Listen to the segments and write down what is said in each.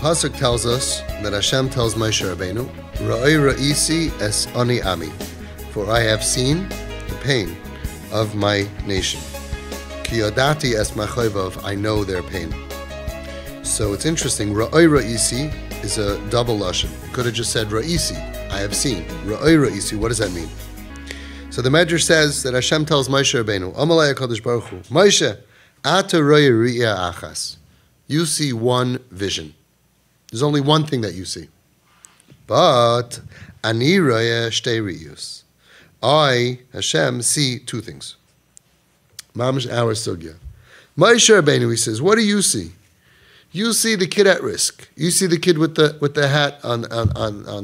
Pasuk tells us that Hashem tells Moshe Rabbeinu, Ra'oi ra'isi es ani ami, for I have seen the pain of my nation. Ki yodati es machoivav, I know their pain. So it's interesting, Ra'oi ra'isi is a double lashon. Could have just said ra'isi, I have seen. Ra'oi ra'isi, what does that mean? So the Medrash says that Hashem tells Moshe Rabbeinu, Amalei HaKadosh Baruch Hu, Moshe, ata roi reeeeaaachas. You see one vision. There's only one thing that you see. But ani roi shtei reiyus. I, Hashem, see two things. Mamash our sugya. Moshe Rabbeinu, he says, what do you see? You see the kid at risk. You see the kid with the hat on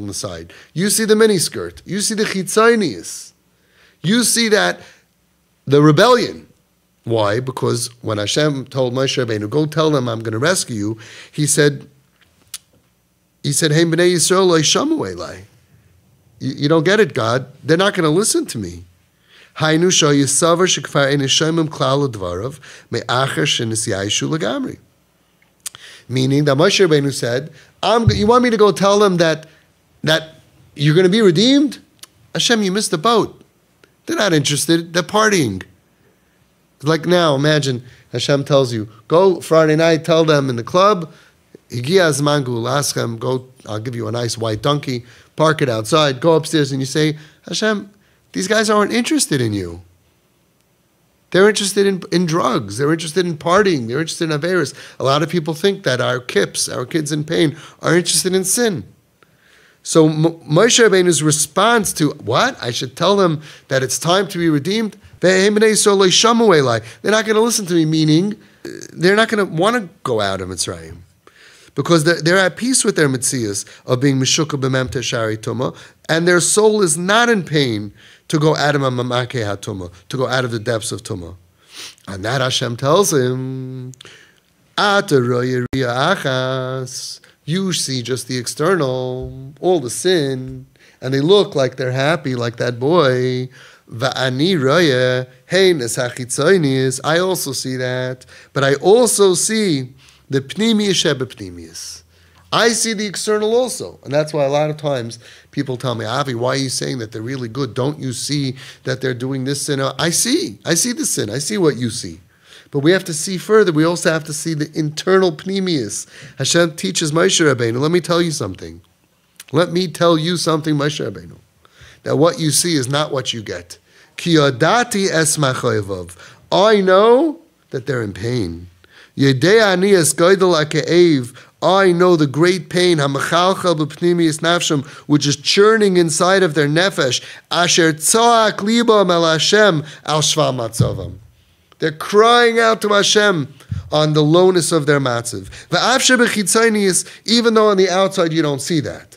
the side. You see the miniskirt. You see the chitzonius. You see that the rebellion. Why? Because when Hashem told Moshe Rabbeinu, go tell them I'm going to rescue you, he said, Hey, Bnei Yisrael, lo yishamu elai. You don't get it, God. They're not going to listen to me. Hainu sho yisavar shekfar ein yishomim klal ledvarav me'acher shenisyaishu legamri. Meaning that Moshe Rabbeinu said, you want me to go tell them that you're going to be redeemed? Hashem, you missed the boat. They're not interested. They're partying. Like now, imagine Hashem tells you, go Friday night, tell them in the club, Higia zman geulaschem, go, I'll give you a nice white donkey, park it outside, go upstairs, and you say, Hashem, these guys aren't interested in you. They're interested in drugs. They're interested in partying. They're interested in Averis. A lot of people think that our kids in pain, are interested in sin. So Moshe Rabbeinu's response to, what? I should tell them that it's time to be redeemed? They're not going to listen to me, meaning they're not going to want to go out of Mitzrayim. Because they're at peace with their mitzias of being Meshukah b'mem teshari tumah, and their soul is not in pain to go out of mamake hatumah, to go out of the depths of tumah. And that Hashem tells him, Ata roi reeeeaaachas. You see just the external, all the sin, and they look like they're happy, like that boy. Va'ani roye heines hachitzonius. I also see that, but I also see the pnimius shebepnimius. I see the external also, and that's why a lot of times people tell me, Avi, why are you saying that they're really good? Don't you see that they're doing this sin? I see the sin. I see what you see. But we have to see further. We also have to see the internal pnimius. Hashem teaches Moshe Rabbeinu, let me tell you something. Let me tell you something, Moshe Rabbeinu. That what you see is not what you get. Ki yodati es machoivav. I know that they're in pain. Yedei ani es goydel ha'ke'ev. I know the great pain, hamachalchal b'pnimius nafsham, which is churning inside of their nefesh. Asher tzoak libam el Hashem al shva matzavam. They're crying out to Hashem on the lowness of their matzav. V'afshe b'chitzonius, even though on the outside you don't see that.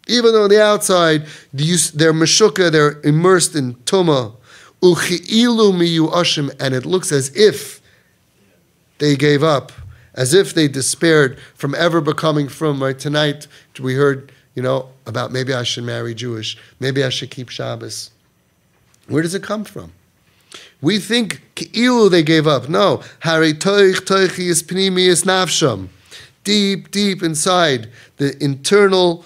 Even though on the outside they're meshukah, they're immersed in tumah, uchi'ilu miyu'ashim, and it looks as if they gave up, as if they despaired from ever becoming from. Right, tonight we heard, about maybe I should marry Jewish, maybe I should keep Shabbos. Where does it come from? We think ki'ilu they gave up. No, harei toichi is pnimius nafsham. Deep, deep inside the internal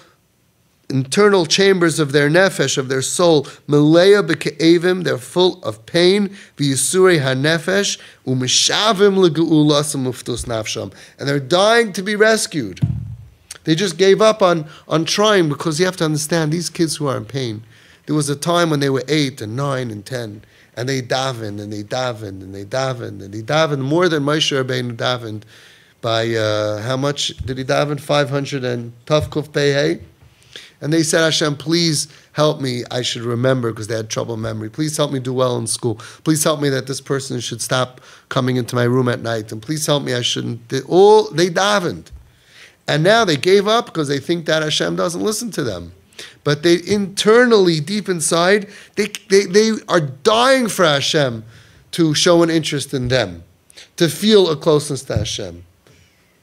chambers of their nefesh, of their soul, Meleya b'ke'evim, they're full of pain, v'yisurei ha'nefesh, u'mishavim l'ge'ulas u'muftus nafsham, and they're dying to be rescued. They just gave up on trying, because you have to understand, these kids who are in pain, there was a time when they were 8 and 9 and 10, and they davened, and they davened, and they davened, and they davened more than Moshe Rabbeinu davened by, how much did he daven? 500 and Tavkuf Pei. And they said, Hashem, please help me. I should remember, because they had trouble memory. Please help me do well in school. Please help me that this person should stop coming into my room at night. And please help me I shouldn't. They davened. And now they gave up because they think that Hashem doesn't listen to them. But they internally, deep inside, they are dying for Hashem to show an interest in them, to feel a closeness to Hashem.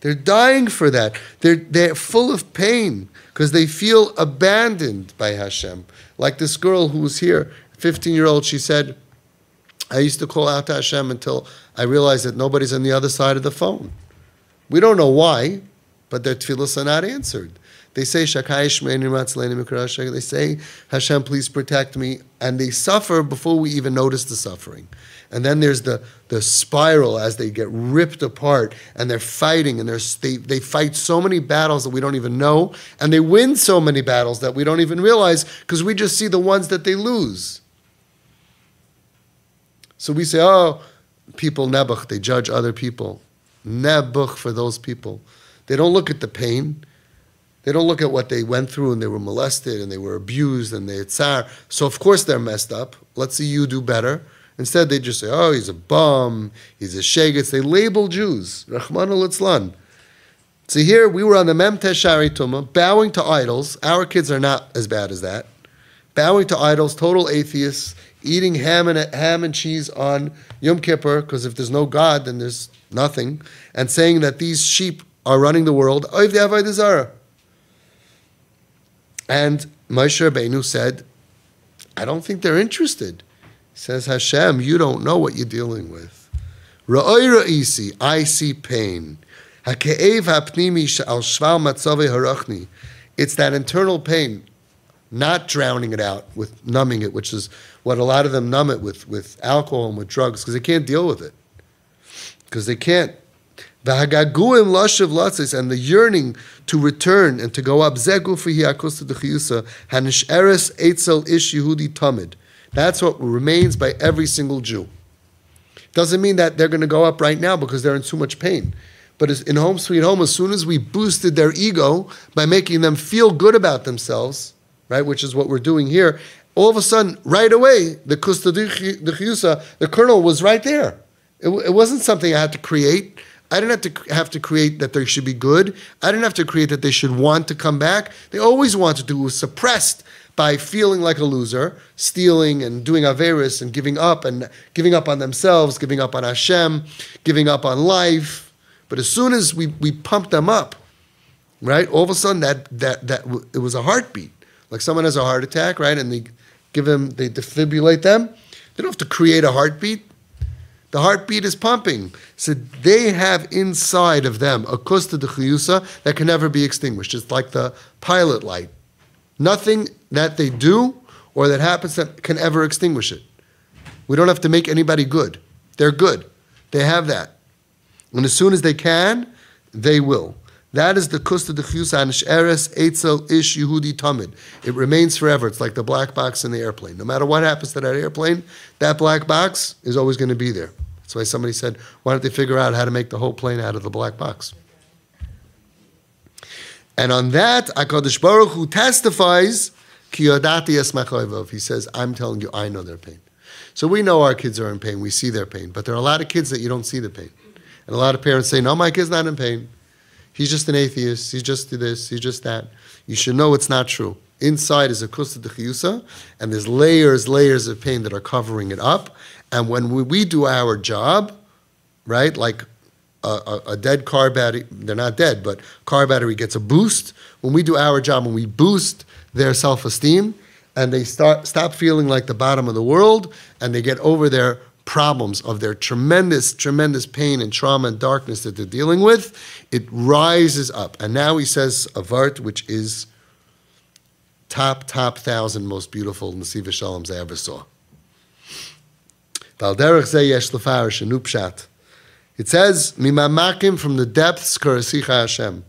They're dying for that. They're full of pain because they feel abandoned by Hashem. Like this girl who was here, 15-year-old, she said, I used to call out to Hashem until I realized that nobody's on the other side of the phone. We don't know why. but their tefillos are not answered. They say, they say, Hashem, please protect me. And they suffer before we even notice the suffering. And then there's the spiral as they get ripped apart and they're fighting and they fight so many battles that we don't even know. And they win so many battles that we don't even realize because we just see the ones that they lose. So we say, oh, people nebuch, they judge other people. Nebuch for those people. They don't look at the pain. They don't look at what they went through and they were molested and they were abused and they had tsar. So of course they're messed up. Let's see you do better. Instead they just say, oh, he's a bum, he's a shegetz. They label Jews. Rahman al-Itzlan. So here we were on the Mem Teshari Tumah, bowing to idols. Our kids are not as bad as that. Bowing to idols, total atheists, eating ham and cheese on Yom Kippur, because if there's no God, then there's nothing, and saying that these sheep are running the world. Oiv de Avodah Zarah. And Moshe Rabbeinu said, I don't think they're interested. He says, Hashem, you don't know what you're dealing with. Ra'oi ra'isi, I see pain. Ha'ke'ev ha'pnimi sh'al shval matzavei harachni. It's that internal pain, not drowning it out with numbing it, which is what a lot of them numb it with alcohol and with drugs, because they can't deal with it. Because they can't. And the yearning to return and to go up. That's what remains by every single Jew. Doesn't mean that they're going to go up right now because they're in too much pain. But in Home Sweet Home, as soon as we boosted their ego by making them feel good about themselves, right, which is what we're doing here, all of a sudden, right away, the kernel was right there. It wasn't something I had to create. I didn't have to create that they should be good. I didn't have to create that they should want to come back. They always wanted to. It was suppressed by feeling like a loser, stealing and doing averis and giving up on themselves, giving up on Hashem, giving up on life. But as soon as we pumped them up, right, all of a sudden that it was a heartbeat. Like someone has a heart attack, right, and they defibrillate them. They don't have to create a heartbeat. The heartbeat is pumping. So they have inside of them a kusta de chiyusa that can never be extinguished. It's like the pilot light. Nothing that they do or that happens that can ever extinguish it. We don't have to make anybody good. They're good. They have that. And as soon as they can, they will. That is the kusta de chiyusa anish'eres eitzel ish Yehudi tamid. It remains forever. It's like the black box in the airplane. No matter what happens to that airplane, that black box is always going to be there. That's why somebody said, why don't they figure out how to make the whole plane out of the black box? And on that, HaKadosh Baruch Hu testifies, Ki yodati es machoivav. He says, I'm telling you, I know their pain. So we know our kids are in pain. We see their pain. But there are a lot of kids that you don't see the pain. And a lot of parents say, no, my kid's not in pain. He's just an atheist. He's just this. He's just that. You should know it's not true. Inside is a kusta de chiyusa, and there's layers of pain that are covering it up. And when we do our job, right, like a dead car battery, they're not dead, but car battery gets a boost. When we do our job, when we boost their self-esteem, and they stop feeling like the bottom of the world, and they get over their problems of their tremendous pain and trauma and darkness that they're dealing with, it rises up. And now he says a vart, which is top 1,000 most beautiful Nesivas Shaloms I ever saw. It says, Mimamakim, from the depths, karasicha Hashem.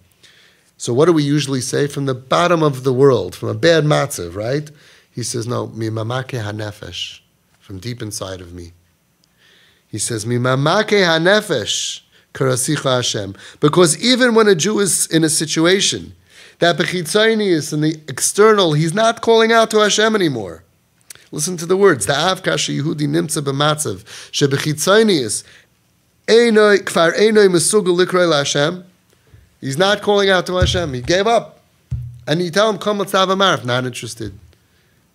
So what do we usually say? From the bottom of the world, from a bad matzav, right? He says, no, Mimamake hanefesh, from deep inside of me. He says, Mimamake hanefesh, karasicha Hashem. Because even when a Jew is in a situation that bechitzonius in the external, he's not calling out to Hashem anymore. Listen to the words. Da'av kasha Yehudi nimtza b'matzav shebechitzonius einoi kfar einoi mesugel likroi LaHashem. He's not calling out to Hashem. He gave up. And you tell him, come, let's have a marif. Not interested.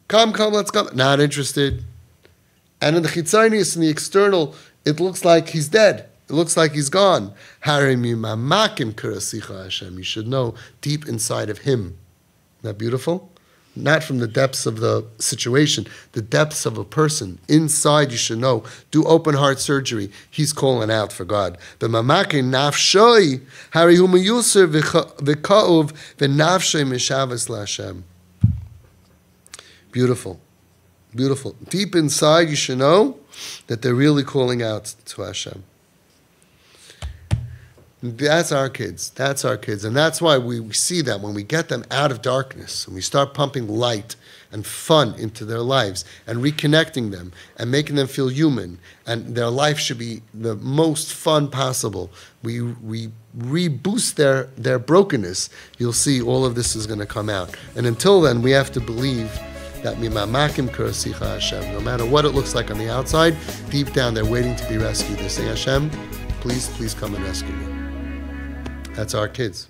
Come, let's come. Not interested. And in the chitzonius, in the external, it looks like he's dead. It looks like he's gone. Harimi mamakim karasicha Hashem. You should know deep inside of him. Isn't that beautiful? not from the depths of the situation, the depths of a person. Inside, you should know, do open heart surgery. He's calling out for God. B'mamakin nafshoi hari hu meyuser v'ka'uv v'nafshoi mishavas la'Hashem. Beautiful. Beautiful. Deep inside, you should know that they're really calling out to Hashem. That's our kids. That's our kids. And that's why we see that when we get them out of darkness and we start pumping light and fun into their lives and reconnecting them and making them feel human, and their life should be the most fun possible. We reboost their brokenness. You'll see all of this is going to come out. And until then, we have to believe that mimamakim kurasicha Hashem. No matter what it looks like on the outside, deep down they're waiting to be rescued. They're saying, Hashem, please come and rescue me. That's our kids.